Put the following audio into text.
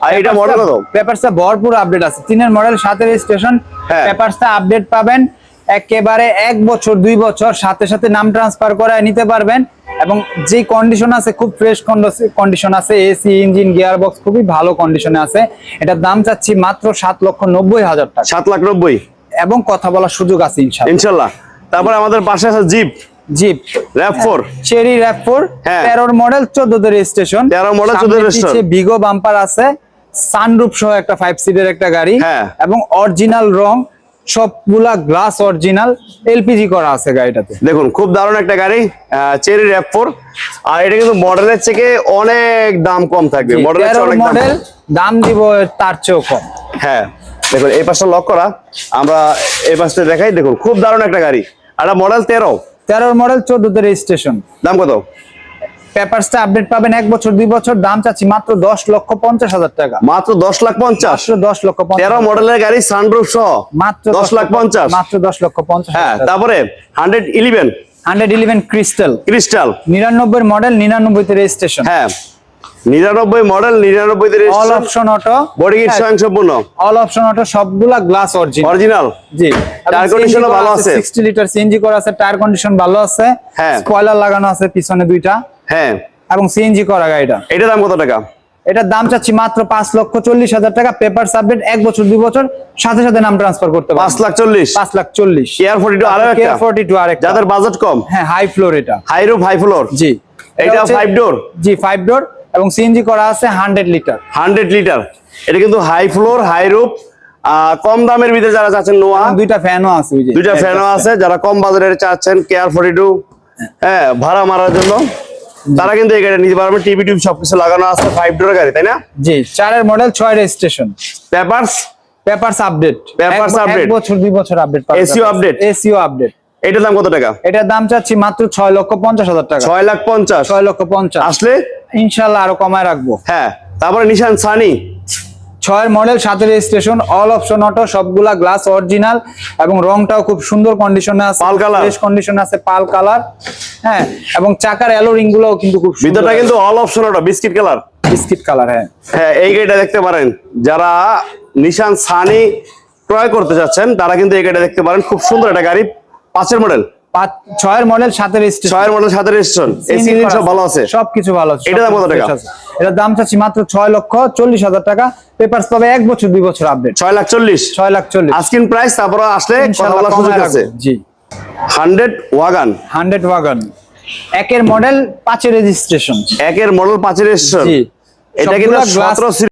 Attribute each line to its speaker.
Speaker 1: আর এটা মডেল কত?
Speaker 2: পেপারসটা ভরপুর আপডেট আছে, 3 এর মডেল 7 এর রেজিস্ট্রেশন। পেপারসটা আপডেট পাবেন একেবারে 1 বছর 2 বছর সাথে সাথে নাম ট্রান্সফার করে নিতে পারবেন। এবং যে কন্ডিশন আছে খুব ফ্রেশ কন্ডিশন আছে, এসি ইঞ্জিন গিয়ার বক্স খুবই ভালো কন্ডিশনে আছে। এটার দাম চাচ্ছি মাত্র 7,90,000 টাকা।
Speaker 1: 7,90,000
Speaker 2: এবং কথা বলার সুযোগ আছে
Speaker 1: ইনশাআল্লাহ। তারপর আমাদের পাশে আছে zip RAV4
Speaker 2: cherry RAV4 13 model 14 তে রেজিস্ট্রেশন।
Speaker 1: 13 model 14 registration.
Speaker 2: বিগো বাম্পার আছে, সানরুফ সহ একটা 5 সিটের একটা গাড়ি এবং অরিজিনাল রং, সবগুলা গ্লাস অরিজিনাল, এলপিজি করা আছে গাড়িটাতে।
Speaker 1: দেখুন খুব দারুণ একটা গাড়ি চেরি RAV4। আর এটা কিন্তু মডেলের থেকে অনেক দাম কম থাকবে, মডেলের চেয়ে অনেক
Speaker 2: মডেল দাম দিব তার চেয়েও কম।
Speaker 1: দেখুন এই পাশটা লক করা, আমরা এই পাশটা দেখাই। দেখুন খুব দারুণ একটা গাড়ি। আর মডেল 13
Speaker 2: মডেল 14 তে রেজিস্ট্রেশন।
Speaker 1: দাম কত?
Speaker 2: পেপারসটা আপডেট পাবেন 1 বছর 2 বছর। দাম চাচ্ছি মাত্র 10,50,000 টাকা।
Speaker 1: মাত্র 10,50,000?
Speaker 2: মাত্র 10,50,000।
Speaker 1: 13 মডেলের গাড়ি সানরুফ সহ মাত্র 10,50,000।
Speaker 2: মাত্র 10,50,000।
Speaker 1: তারপরে 111
Speaker 2: ক্রিস্টাল 99 মডেল 99 তে রেজিস্ট্রেশন।
Speaker 1: 99 মডেল 99 তে registration.
Speaker 2: All option auto,
Speaker 1: body kit স্বয়ংসম্পূর্ণ।
Speaker 2: অল অপশন অটো, সবগুলা গ্লাস অরিজিনাল। জি,
Speaker 1: টায়ার কন্ডিশনও ভালো আছে,
Speaker 2: 60 লিটার সিএনজি করা আছে, টায়ার কন্ডিশন ভালো আছে, স্পয়লার লাগানো আছে পিছনে দুইটা। এবং সিএনজি করা গাড়িটা।
Speaker 1: এটার দাম কত টাকা?
Speaker 2: এটার দাম চাচ্ছি মাত্র 5,40,000 টাকা। পেপার সাবমিট 1 বছর 2 বছর সাথে সাথে নাম ট্রান্সফার করতে পারবেন।
Speaker 1: 5,40,000। কেয়ার 42 আরেকটা, যাদের বাজেট কম।
Speaker 2: হাই ফ্লোর, এটা
Speaker 1: হাই রুফ হাই ফ্লোর।
Speaker 2: জি,
Speaker 1: এটা 5 ডোর।
Speaker 2: জি 5 ডোর এবং সিএনজি করা আছে 100 লিটার।
Speaker 1: এটা কিন্তু হাই ফ্লোর হাই রুফ। কম দামের ভিতরে যারা চাচ্ছেন নোয়া,
Speaker 2: দুইটা ফ্যানও আছে,
Speaker 1: দুইটা ফ্যানও আছে। যারা কম বাজারে চাচ্ছেন কেয়ার 42 ভাড়া মারার জন্য, তারা কিন্তু এই গাড়ি নিতে পারবেন। টিভি সবকিছু লাগানো আছে, 5 ডোরের গাড়ি, তাই না?
Speaker 2: জি, 4 এর মডেল 6 রেজিস্ট্রেশন। পেপারস আপডেট 1 বছর 2 বছর আপডেট পাবেন। SEO update.
Speaker 1: এটার দাম কত টাকা?
Speaker 2: এটার দাম চাচ্ছি মাত্র 6,50,000 টাকা।
Speaker 1: 6,50,000 আসলে
Speaker 2: ইনশাআল্লাহ আরো কমায় রাখবো।
Speaker 1: তারপরে নিশান সানি
Speaker 2: 6 এর মডেল 7 এর রেজিস্ট্রেশন, অল অপশন অটো, সবগুলা গ্লাস অরিজিনাল এবং রংটাও খুব সুন্দর কন্ডিশনে আছে,
Speaker 1: পাল কালার,
Speaker 2: ফ্রেশ কন্ডিশনে আছে, পাল কালার। এবং চাকার অ্যালো রিং গুলোও কিন্তু খুব সুন্দর।
Speaker 1: ভিতরটা কিন্তু all option auto, biscuit colour. এই গাড়িটা দেখতে পারেন। যারা নিশান সানি ক্রয় করতে যাচ্ছেন তারা কিন্তু এই গাড়িটা দেখতে পারেন। খুব সুন্দর একটা গাড়ি। 5 এর মডেল
Speaker 2: 6 এর মডেল 7 এর রেজিস্ট্রেশন। এসি ইঞ্জিন সব ভালো আছে, সবকিছু ভালো আছে।
Speaker 1: এটার দাম কত টাকা?
Speaker 2: এটার দাম চাচ্ছি মাত্র 6,40,000 টাকা। পেপারস পাবে 1 বছর 2 বছর আপডেট।
Speaker 1: 6,40,000 asking price. তারপর আসলে কথা বলার সুযোগ আছে। জি, 100 ওয়াগন
Speaker 2: 1 এর মডেল 5 এর রেজিস্ট্রেশন।
Speaker 1: এটা কিন্তু 17